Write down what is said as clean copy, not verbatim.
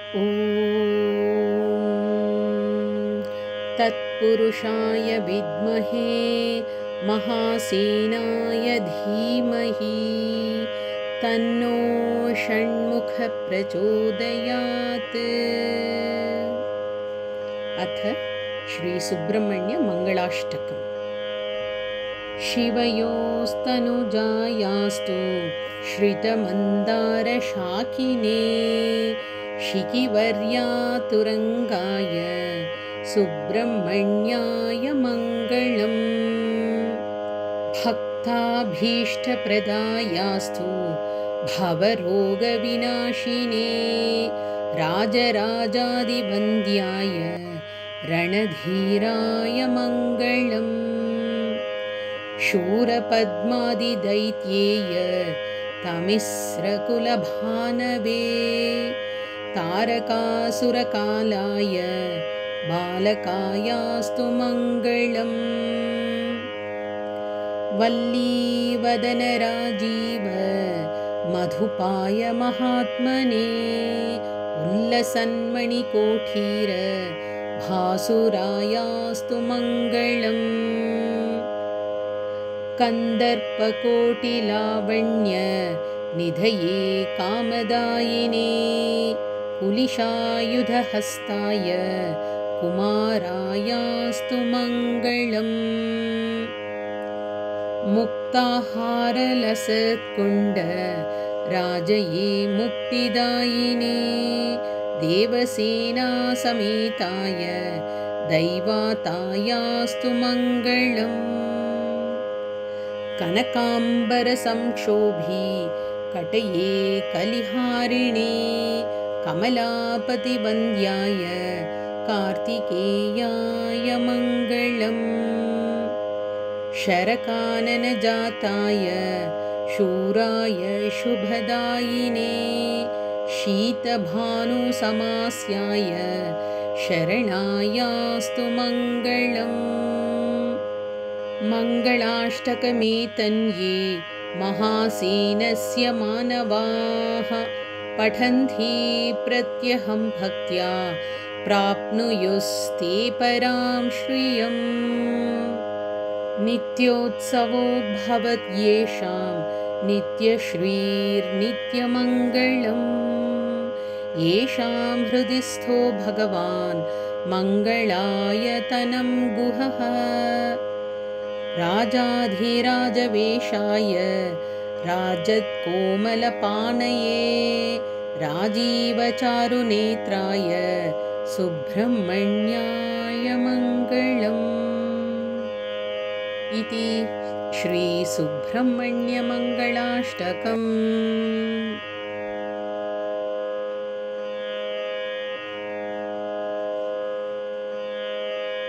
ॐ तत्पुरुषाय विद्महे महासेनाय धीमहि तन्नो षण्मुख प्रचोदयात्। अथ श्री सुब्रह्मण्य मंगलाष्टकम्। शिवयोस्तनुजायास्तु श्रितमन्दारशाकिने शिखिवर्यातुरङ्गाय सुब्रह्मण्याय मङ्गलम्। भक्ताभीष्टप्रदायास्तु भवरोगविनाशिने राजराजादिवन्द्याय रणधीराय मङ्गलम्। शूरपद्मादिदैत्येय तमिस्रकुलभानवे तारकासुरकालाय बालकायास्तु मङ्गलम्। वल्लीवदनराजीव मधुपाय महात्मने उल्लसन्मणिकोठीर भासुरायास्तु मङ्गलम्। कन्दर्पकोटिलावण्य निधये कामदायिने कुलिशायुधहस्ताय कुमारायास्तु मङ्गलम्। मुक्ताहारलसत्कुण्ड राजये मुक्तिदायिने देवसेनासमेताय दैवातायास्तु मङ्गलम्। कनकाम्बरसंक्षोभी कटये कलिहारिणे कमलापतिवन्द्याय कार्तिकेयाय मङ्गलम्। शरकाननजाताय शूराय शुभदायिने शीतभानुसमास्याय शरणायास्तु मङ्गलम्। मङ्गलाष्टकमेतन्ये महासेनस्य मानवाः पठन्ति प्रत्यहं भक्त्या प्राप्नुयुस्ते परां श्रियम्। नित्योत्सवो भवत्येषां नित्यश्रीर्नित्यमङ्गलम्। येषां हृदि स्थो भगवान् मङ्गलायतनं गुहः राजाधिराजवेशाय राजत्कोमलपाणये राजीवचारुनेत्राय सुब्रह्मण्याय मङ्गलम्। इति श्री सुब्रह्मण्यमङ्गलाष्टकम्।